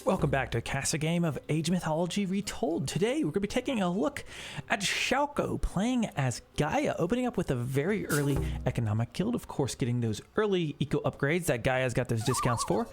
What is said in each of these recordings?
Welcome back to a Casa game of Age Mythology Retold. Today we're going to be taking a look at Shalko playing as Gaia, opening up with a very early economic guild, of course getting those early eco upgrades that Gaia's got those discounts for.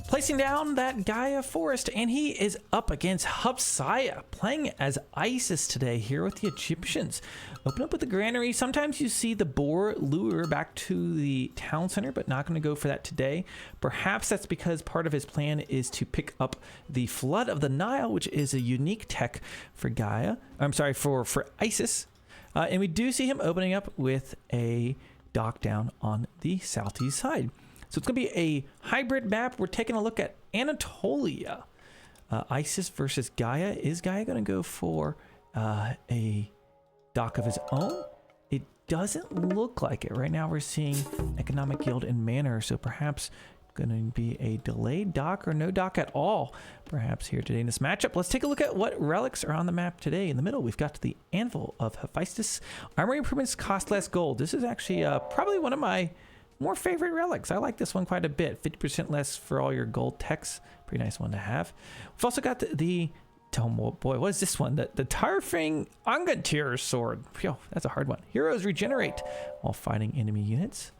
Placing down that Gaia forest, and he is up against Hupsaya, playing as Isis today here with the Egyptians. Open up with the granary. Sometimes you see the boar lure back to the town center, but not going to go for that today. Perhaps that's because part of his plan is to pick up the Flood of the Nile, which is a unique tech for Gaia. I'm sorry, for Isis. And we do see him opening up with a dock down on the southeast side. So it's going to be a hybrid map. We're taking a look at Anatolia. Isis versus Gaia. Is Gaia going to go for a dock of his own? It doesn't look like it. Right now we're seeing Economic Guild and Manor, so perhaps going to be a delayed dock or no dock at all perhaps here today in this matchup. Let's take a look at what relics are on the map today. In the middle we've got the Anvil of Hephaestus. Armory improvements cost less gold. This is actually probably one of my more favorite relics. I like this one quite a bit. 50% less for all your gold techs. Pretty nice one to have. We've also got oh boy, what is this one? The Tarfing Angantir sword. Yo, that's a hard one. Heroes regenerate while fighting enemy units.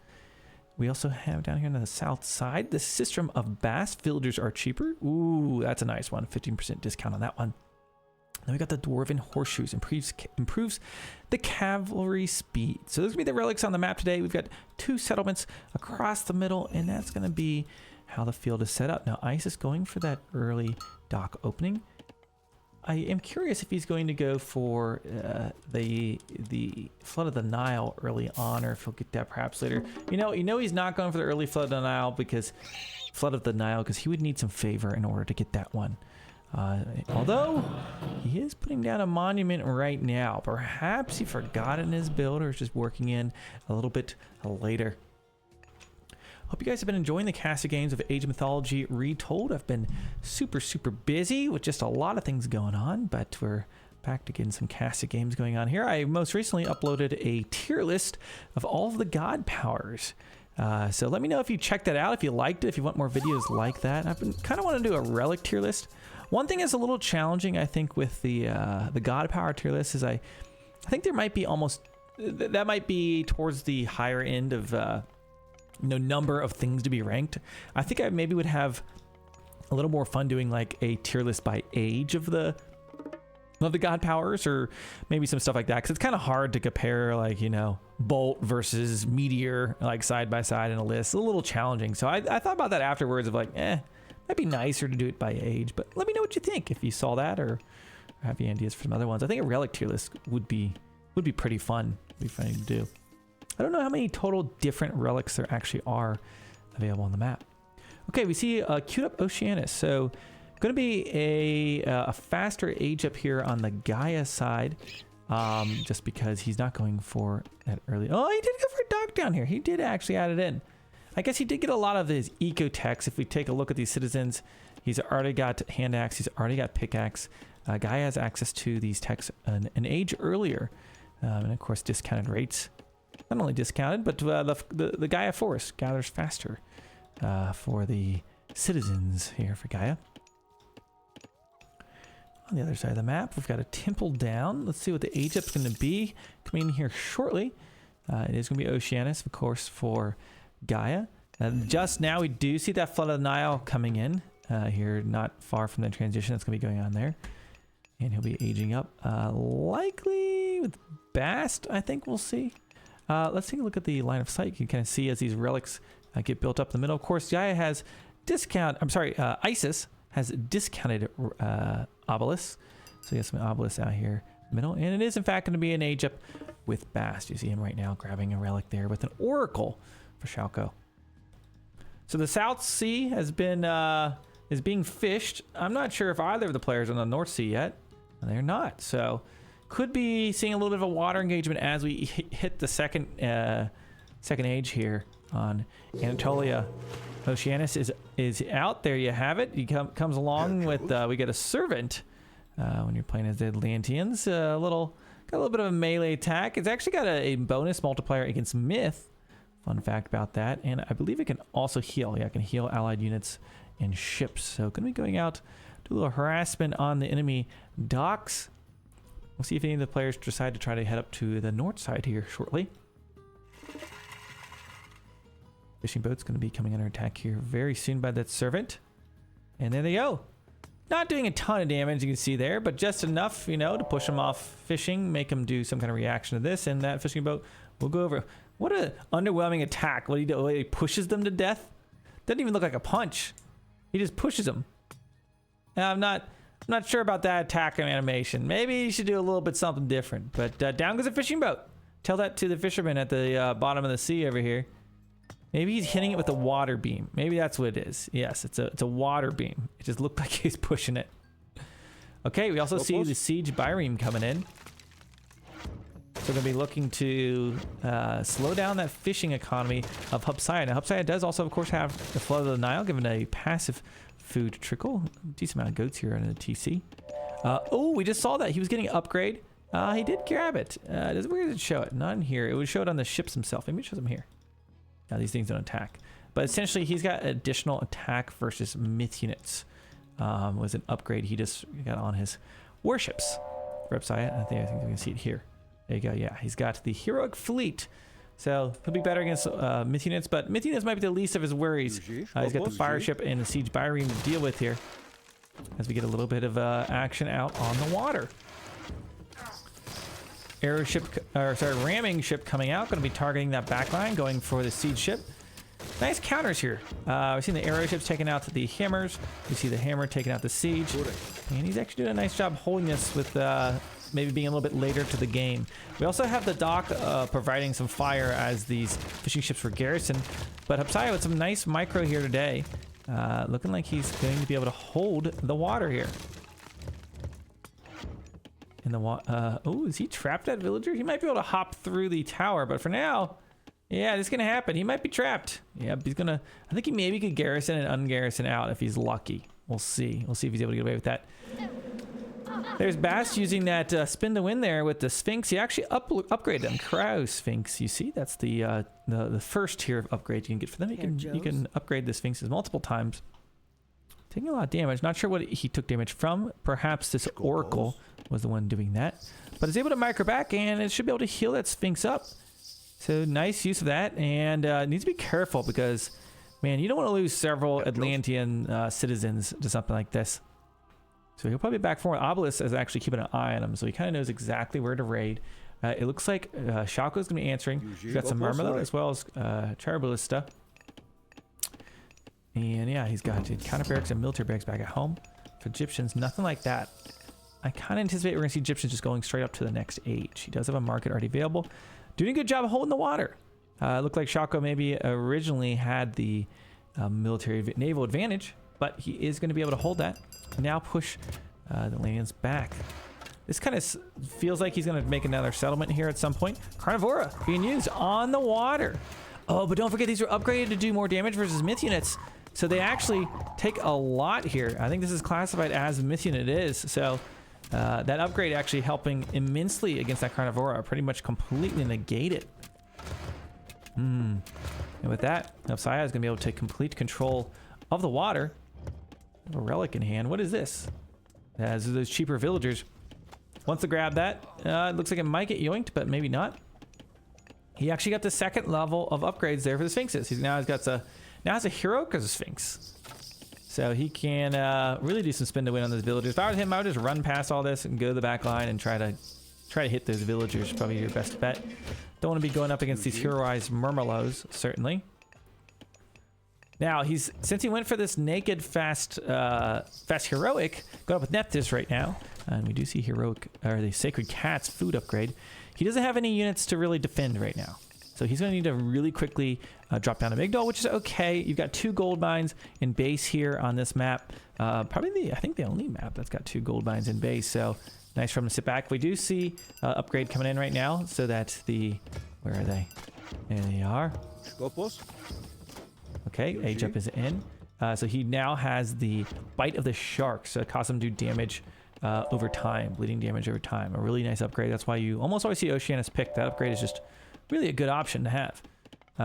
We also have down here on the south side the Sistrum of Bass. Villagers are cheaper. Ooh, that's a nice one. 15% discount on that one. Then we got the Dwarven Horseshoes, improves the cavalry speed. So those are going to be the relics on the map today. We've got two settlements across the middle, and that's going to be how the field is set up. Now, Ice is going for that early dock opening. I am curious if he's going to go for the Flood of the Nile early on, or if he'll get that perhaps later. You know he's not going for the early Flood of the Nile because he would need some favor in order to get that one. Although he is putting down a monument right now. Perhaps he forgot in his build or is just working in a little bit later. Hope you guys have been enjoying the Casa games of Age of Mythology Retold. I've been super busy with just a lot of things going on, but we're back to getting some Casa games going on here. I most recently uploaded a tier list of all of the god powers. So let me know if you checked that out, if you liked it, if you want more videos like that. I've been kind of want to do a relic tier list. One thing is a little challenging, I think, with the god power tier list is I think there might be that might be towards the higher end of number of things to be ranked. I think I maybe would have a little more fun doing like a tier list by age of the god powers, or maybe some stuff like that, because it's kind of hard to compare like Bolt versus Meteor like side by side in a list. It's a little challenging, so I thought about that afterwards of like might be nicer to do it by age. But let me know what you think if you saw that, or have any ideas for some other ones. I think a relic tier list would be pretty fun. It'd be funny to do. I don't know how many total different relics there actually are available on the map. Okay, we see queued up Oceanus. So going to be a faster age up here on the Gaia side, just because he's not going for that early. Oh, he did go for a dock down here. He did actually add it in. I guess he did get a lot of his eco techs. If we take a look at these citizens, he's already got hand axe, he's already got pickaxe. Gaia has access to these techs an age earlier, and of course discounted rates. Not only discounted, but the Gaia forest gathers faster for the citizens here for Gaia. On the other side of the map, we've got a temple down. Let's see what the age up's going to be coming in here shortly. It is going to be Oceanus, of course, for Gaia. Just now we do see that Flood of the Nile coming in here, not far from the transition that's going to be going on there. And he'll be aging up, likely with Bast, I think we'll see. Let's take a look at the line of sight. You can kind of see as these relics get built up in the middle. Of course, Gaia has Isis has discounted obelisks. So you have some obelisks out here in the middle. And it is in fact going to be an age up with Bast. You see him right now grabbing a relic there with an oracle for Shalko. So the South Sea has been is being fished. I'm not sure if either of the players are on the North Sea yet. They're not. So could be seeing a little bit of a water engagement as we hit the second age here on Anatolia. Oceanus is out. There you have it. He comes along with we get a servant when you're playing as the Atlanteans. Got a little bit of a melee attack. It's actually got a bonus multiplier against Myth. Fun fact about that. And I believe it can also heal. Yeah, it can heal allied units and ships. So going to be going out, do a little harassment on the enemy docks. We'll see if any of the players decide to try to head up to the north side here shortly. Fishing boat's going to be coming under attack here very soon by that servant. And there they go. Not doing a ton of damage, you can see there, but just enough, you know, to push them off fishing, make them do some kind of reaction to this, and that fishing boat will go over. What an underwhelming attack. What he do? He pushes them to death? Doesn't even look like a punch. He just pushes them. Now, I'm not sure about that attack animation. Maybe you should do a little bit something different. But down goes a fishing boat. Tell that to the fisherman at the bottom of the sea over here. Maybe he's hitting it with a water beam. Maybe that's what it is. Yes, it's a water beam. It just looked like he's pushing it. Okay, we also see the siege byreme coming in. So we're going to be looking to slow down that fishing economy of Hubsaya. Now, Hubsaya does also, of course, have the flood of the Nile, given a passive food trickle. Decent amount of goats here in the TC. Oh, we just saw that. He was getting an upgrade. He did grab it. Where does it show it? Not in here. It would show it on the ships himself. Maybe it shows him here. Now, these things don't attack. But essentially, he's got additional attack versus myth units. Was an upgrade he just got on his warships. For Hubsaya, I think we can see it here. There you go. Yeah, he's got the heroic fleet. So he'll be better against myth units, but myth units might be the least of his worries. He's got the fire ship and the siege byreme to deal with here as we get a little bit of action out on the water. Ramming ship coming out, going to be targeting that backline, going for the siege ship. Nice counters here. We've seen the arrow ships taking out the hammers. We see the hammer taking out the siege. And he's actually doing a nice job holding this with maybe being a little bit later to the game. We also have the dock providing some fire as these fishing ships were garrisoned. But Hubsaya with some nice micro here today. Looking like he's going to be able to hold the water here. In the oh, is he trapped, that villager? He might be able to hop through the tower, but for now, yeah, this is gonna happen. He might be trapped. Yeah, he's gonna. I think he maybe could garrison and ungarrison out if he's lucky. We'll see. We'll see if he's able to get away with that. There's Bast using that spin to win there with the Sphinx. He actually upgraded them. Crow Sphinx. You see, that's the first tier of upgrade you can get for them. You can upgrade the Sphinxes multiple times. Taking a lot of damage. Not sure what he took damage from. Perhaps this Oracle was the one doing that. But it's able to micro back, and it should be able to heal that Sphinx up. So nice use of that. And needs to be careful because, man, you don't want to lose several Atlantean citizens to something like this. So he'll probably back forward. Obelisk is actually keeping an eye on him, so he kind of knows exactly where to raid. It looks like Shalko is going to be answering. He's got some Murmillo as well as Charbalista. And yeah, he's got counter barracks and military barracks back at home. For Egyptians, nothing like that. I kind of anticipate we're going to see Egyptians just going straight up to the next age. He does have a market already available. Doing a good job of holding the water. It looked like Shalko maybe originally had the naval advantage, but he is going to be able to hold that. Now push the Atlanteans back. This kind of feels like he's going to make another settlement here at some point. Carnivora being used on the water. Oh, but don't forget these are upgraded to do more damage versus myth units. So they actually take a lot here. I think this is classified as myth unit it is. So that upgrade actually helping immensely against that Carnivora. Pretty much completely negate it. And with that, Hubsaya is going to be able to take complete control of the water. A relic in hand. What is this? As those cheaper villagers. Wants to grab that. It looks like it might get yoinked, but maybe not. He actually got the second level of upgrades there for the Sphinxes. Now has a hero because of Sphinx. So he can really do some spin to win on those villagers. If I was him, I would just run past all this and go to the back line and try to hit those villagers. Probably your best bet. Don't want to be going up against these heroized Murmillos, certainly. Now, since he went for this naked fast heroic, going up with Nephthys right now, and we do see heroic, or the Sacred Cat's food upgrade. He doesn't have any units to really defend right now. So he's going to need to really quickly drop down to Migdol, which is okay. You've got 2 gold mines in base here on this map. Probably I think the only map that's got 2 gold mines in base. So nice for him to sit back. We do see upgrade coming in right now. So that where are they? There they are. Okay, age up is in. So he now has the Bite of the Shark. So it costs him to do damage over time, bleeding damage over time. A really nice upgrade. That's why you almost always see Oceanus picked. That upgrade is just really a good option to have.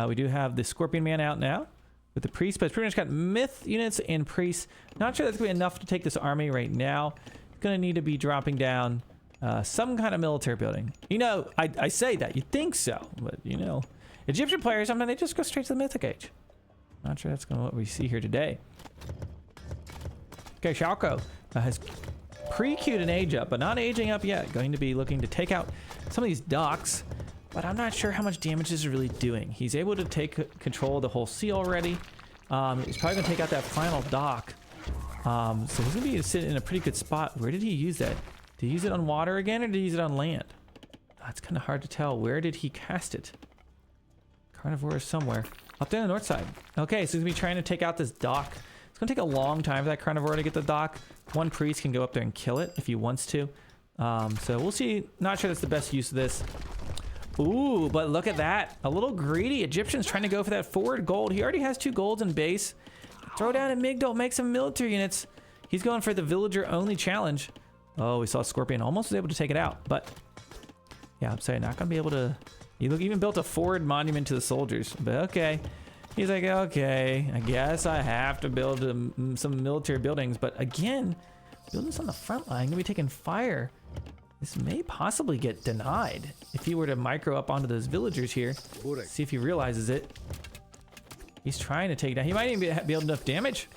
We do have the Scorpion Man out now. with the priest, but it's pretty much got myth units and priests. Not sure that's gonna be enough to take this army right now. It's gonna need to be dropping down some kind of military building. You know, I say that, you think so, but you know, Egyptian players, sometimes they just go straight to the Mythic Age. Not sure that's gonna what we see here today. Okay, Shalko has pre-queued an age up, but not aging up yet. Going to be looking to take out some of these docks, but I'm not sure how much damage this is really doing. He's able to take control of the whole sea already. He's probably gonna take out that final dock. So he's gonna be sitting in a pretty good spot. Where did he use that? Did he use it on water again, or did he use it on land? That's kind of hard to tell. Where did he cast it? Carnivore is somewhere. Up there on the north side. Okay, so he's gonna be trying to take out this dock. It's gonna take a long time for that carnivore to get the dock. One priest can go up there and kill it if he wants to. So we'll see. Not sure that's the best use of this. Ooh, but look at that. A little greedy. Egyptian's trying to go for that forward gold. He already has 2 golds in base. Throw down a Migdol, make some military units. He's going for the villager only challenge. Oh, we saw Scorpion almost was able to take it out, but yeah, I'm saying not gonna be able to. He even built a forward monument to the soldiers, but okay. He's like, okay, I guess I have to build some military buildings, but again, buildings on the front line gonna be taking fire. This may possibly get denied if he were to micro up onto those villagers here. See if he realizes it. He's trying to take it down. He might even be able to enough damage.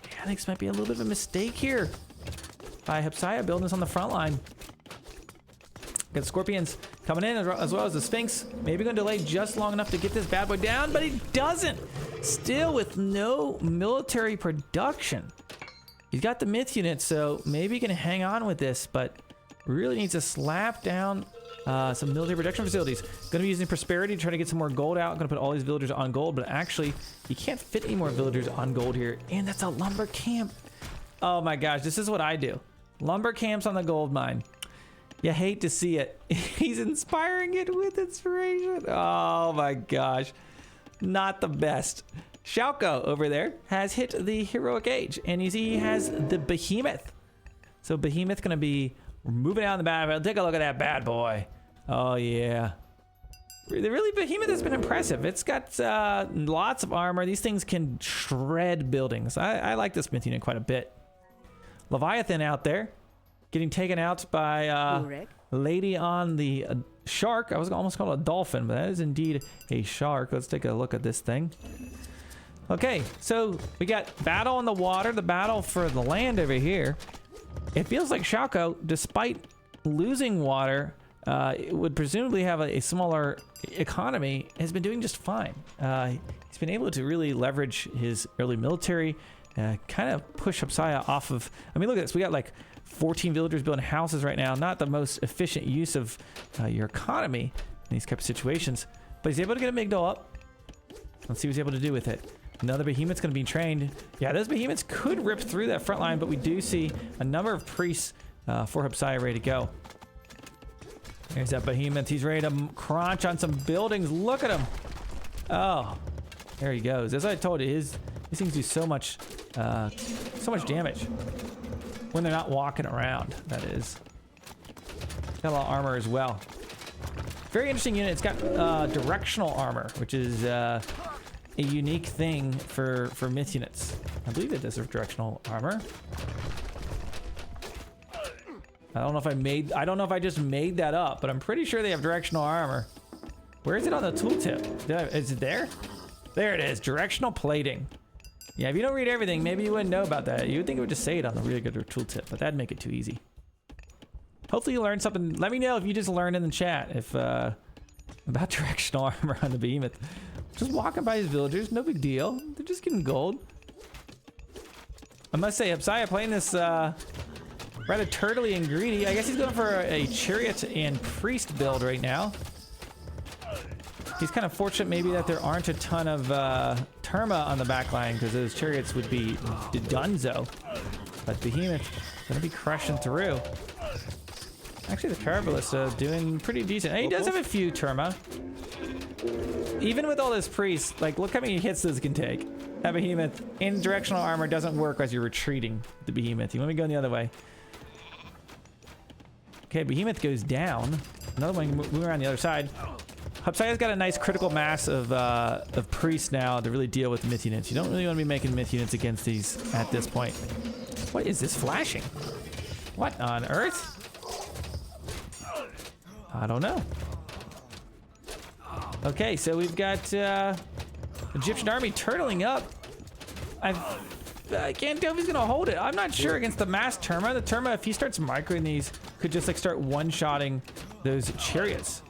Yeah, I think this might be a little bit of a mistake here by Hypsia building this on the front line. Got Scorpions coming in as well as the Sphinx. Maybe going to delay just long enough to get this bad boy down, but he doesn't. Still with no military production. He's got the myth unit, so maybe he can hang on with this, but really needs to slap down some military production facilities. Going to be using prosperity to try to get some more gold out. Going to put all these villagers on gold, but actually he can't fit any more villagers on gold here. And that's a lumber camp. Oh my gosh, this is what I do. Lumber camps on the gold mine. You hate to see it. He's inspiring it with inspiration. Oh my gosh. Not the best. Shalko over there has hit the heroic age, and you see he has the behemoth. So behemoth gonna be moving out on the battlefield. Take a look at that bad boy. Oh yeah. Really, behemoth has been impressive. It's got lots of armor. These things can shred buildings. I like this myth unit quite a bit. Leviathan out there getting taken out by lady on the shark. I was almost called a dolphin, but that is indeed a shark. Let's take a look at this thing. Okay, so we got battle on the water, the battle for the land over here. It feels like Shalko, despite losing water, it would presumably have a smaller economy, has been doing just fine. He's been able to really leverage his early military, kind of push Hypsia off of. I mean, look at this. We got like 14 villagers building houses right now. Not the most efficient use of your economy in these type of situations, but he's able to get a Migdol up. Let's see what he's able to do with it. Another behemoth's going to be trained. Yeah, those behemoths could rip through that front line, but we do see a number of priests for Hypsia ready to go. There's that behemoth. He's ready to crunch on some buildings. Look at him. Oh, there he goes. As I told you, these things do so much damage when they're not walking around. That is. Got a lot of armor as well. Very interesting unit. It's got directional armor, which is a unique thing for myth units. I believe it does have directional armor. I don't know if I just made that up, but I'm pretty sure they have directional armor. Where is it on the tooltip? Is it there? There it is, directional plating. Yeah, if you don't read everything, maybe you wouldn't know about that. You would think it would just say it on the really good tooltip, but that'd make it too easy. Hopefully you learned something. Let me know if you just learned in the chat if about directional armor on the behemoth. Just walking by his villagers, no big deal. They're just getting gold. I must say, Hypsia playing this rather turtly and greedy. I guess he's going for a chariot and priest build right now. He's kind of fortunate maybe that there aren't a ton of Terma on the back line, because those chariots would be dunzo. But Behemoth gonna be crushing through. Actually, the Parabolista doing pretty decent. Hey, he does have a few Terma. Even with all this priest, like, look how many hits this can take. That Behemoth in directional armor doesn't work as you're retreating the Behemoth. You want me going the other way. Okay, Behemoth goes down. Another one moving around the other side. Hupsia's got a nice critical mass of priests now to really deal with myth units. You don't really want to be making myth units against these at this point. What is this flashing? What on earth? I don't know. Okay, so we've got Egyptian army turtling up. I can't tell if he's gonna hold it. I'm not sure against the mass Terma. The Terma, if he starts microing these, could just like start one-shotting those chariots.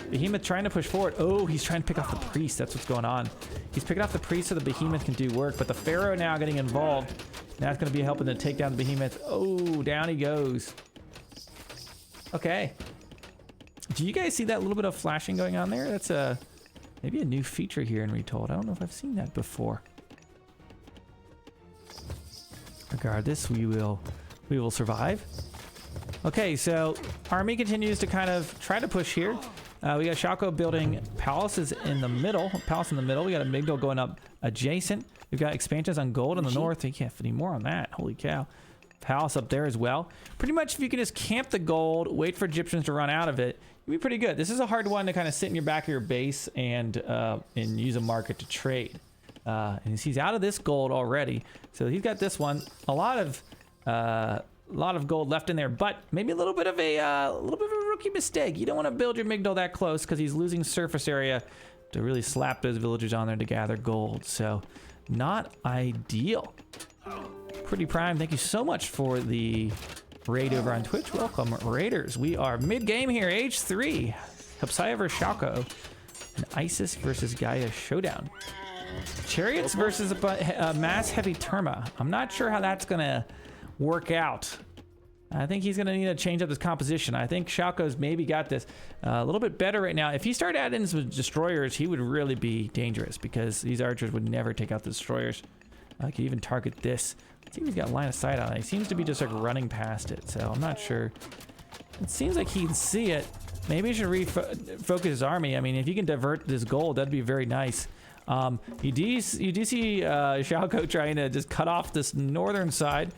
Behemoth trying to push forward. Oh, he's trying to pick off the priest. That's what's going on. He's picking off the priest so the Behemoth can do work, but the Pharaoh now getting involved. Now it's going to be helping to take down the Behemoth. Oh, down he goes. Okay. Do you guys see that little bit of flashing going on there? That's maybe a new feature here in Retold. I don't know if I've seen that before. Regardless, we will survive. Okay, so army continues to kind of try to push here. We got Shalko building palaces in the middle. Palace in the middle. We got a Migdal going up adjacent. We've got expansions on gold in the north. You can't fit any more on that. Holy cow. Palace up there as well. Pretty much if you can just camp the gold, wait for Egyptians to run out of it, you'll be pretty good. This is a hard one to kind of sit in your back of your base and use a market to trade. And he's out of this gold already. So he's got this one. A lot of gold left in there, but maybe a little bit of a rookie mistake. You don't want to build your Migdal that close because he's losing surface area to really slap those villagers on there to gather gold. So not ideal. Pretty Prime, thank you so much for the raid over on Twitch. Welcome, Raiders. We are mid-game here, age 3. Hupsia versus Shalko. An Isis versus Gaia showdown. Chariots versus a mass heavy Terma. I'm not sure how that's going to work out. I think he's going to need to change up his composition. I think Shalko's maybe got this a little bit better right now. If he started adding some destroyers, he would really be dangerous because these archers would never take out the destroyers. I could even target this. Let's see if he's got line of sight on it. He seems to be just like running past it, so I'm not sure. It seems like he can see it. Maybe he should refocus his army. I mean, if you can divert this gold, that'd be very nice. You do see Shalko trying to just cut off this northern side.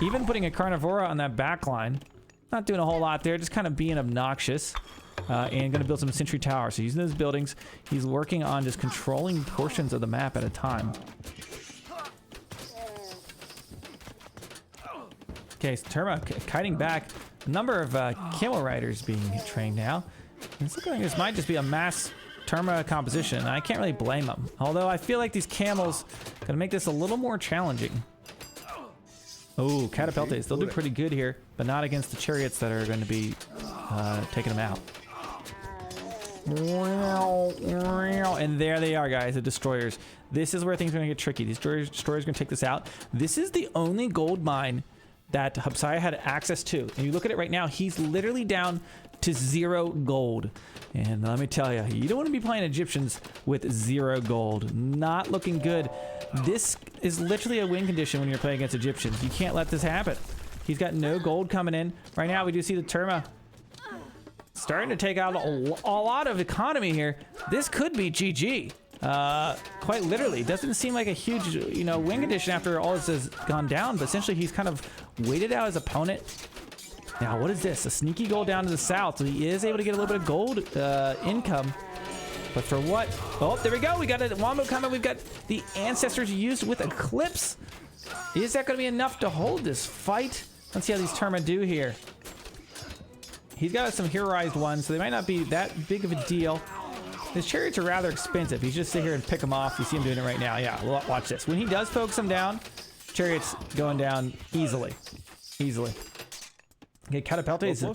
Even putting a Carnivora on that back line. Not doing a whole lot there, just kind of being obnoxious. And going to build some sentry towers. So using those buildings, he's working on just controlling portions of the map at a time. Okay, so Terma kiting back. A number of camel riders being trained now. And it's looking like this might just be a mass Terma composition. I can't really blame them. Although I feel like these camels going to make this a little more challenging. Oh, Catapultes. They'll do pretty good here, but not against the chariots that are going to be taking them out. And there they are, guys, the destroyers. This is where things are going to get tricky. These destroyers are going to take this out. This is the only gold mine that Hupsia had access to. And you look at it right now, he's literally down to 0 gold. And let me tell you, you don't want to be playing Egyptians with 0 gold. Not looking good. This is literally a win condition when you're playing against Egyptians. You can't let this happen. He's got no gold coming in. Right now, we do see the Terma starting to take out a lot of economy here. This could be GG. Quite literally. Doesn't seem like a huge, win condition after all this has gone down, but essentially he's kind of waited out his opponent. Now, what is this? A sneaky goal down to the south, so he is able to get a little bit of gold income. But for what? Oh, there we go. We got a Wombo coming. We've got the Ancestors used with Eclipse. Is that going to be enough to hold this fight? Let's see how these Terma do here. He's got some heroized ones, so they might not be that big of a deal. His chariots are rather expensive. You just sit here and pick them off. You see him doing it right now. Yeah, watch this. When he does focus them down, chariots going down easily. Easily. Okay, Catapelte is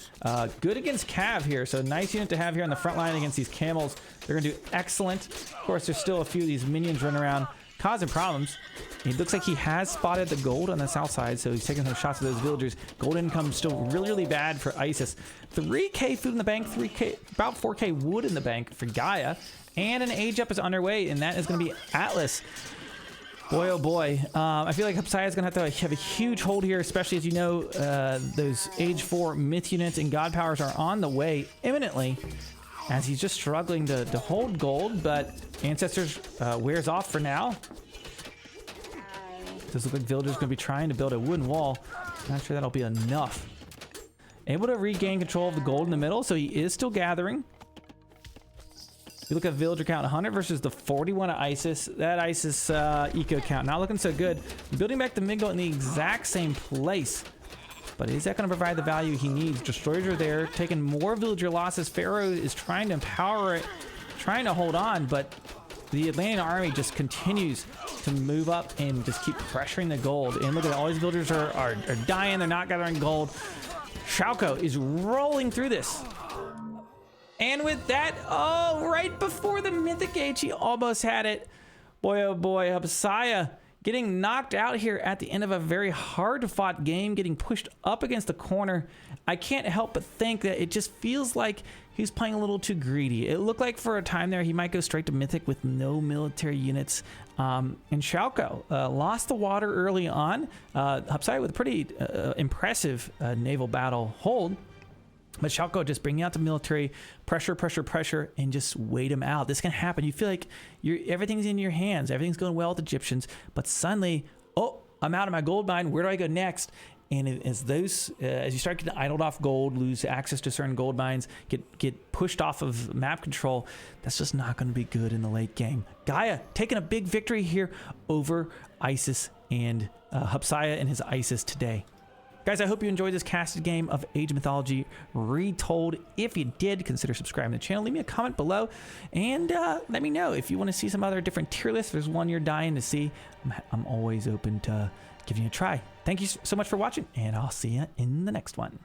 good against Cav here, so nice unit to have here on the front line against these camels. They're going to do excellent. Of course, there's still a few of these minions running around causing problems. It looks like he has spotted the gold on the south side, so he's taking some shots at those villagers. Gold income still really, really bad for Isis. 3k food in the bank, 3k, about 4k wood in the bank for Gaia, and an age up is underway, and that is going to be Atlas. Boy, oh boy. I feel like Hupsia is going to have a huge hold here, especially as you know those age 4 myth units and god powers are on the way imminently, as he's just struggling to hold gold, but Ancestors wears off for now. Does look like villagers going to be trying to build a wooden wall. Not sure that'll be enough. Able to regain control of the gold in the middle, so he is still gathering. You look at villager count, 100 versus the 41 of ISIS. That ISIS eco count not looking so good. Building back the mid goal in the exact same place. But is that going to provide the value he needs? Destroyers are there, taking more villager losses. Pharaoh is trying to empower it, trying to hold on, but the Atlantean army just continues to move up and just keep pressuring the gold. And look at all these villagers are dying. They're not gathering gold. Shalko is rolling through this. And with that, oh, right before the Mythic Age, he almost had it. Boy, oh boy, Hubsaya getting knocked out here at the end of a very hard-fought game, getting pushed up against the corner. I can't help but think that it just feels like he's playing a little too greedy. It looked like for a time there he might go straight to Mythic with no military units. And Shalko lost the water early on. Hubsaya with a pretty impressive naval battle hold. But Shalko just bringing out the military, pressure, and just wait him out. This can happen. You feel like everything's in your hands. Everything's going well with Egyptians. But suddenly, oh, I'm out of my gold mine. Where do I go next? And as you start getting idled off gold, lose access to certain gold mines, get pushed off of map control, that's just not going to be good in the late game. Gaia taking a big victory here over ISIS and Hubsaya and his ISIS today. Guys, I hope you enjoyed this casted game of Age of Mythology Retold. If you did, consider subscribing to the channel. Leave me a comment below and let me know if you want to see some other different tier lists. If there's one you're dying to see, I'm always open to giving you a try. Thank you so much for watching, and I'll see you in the next one.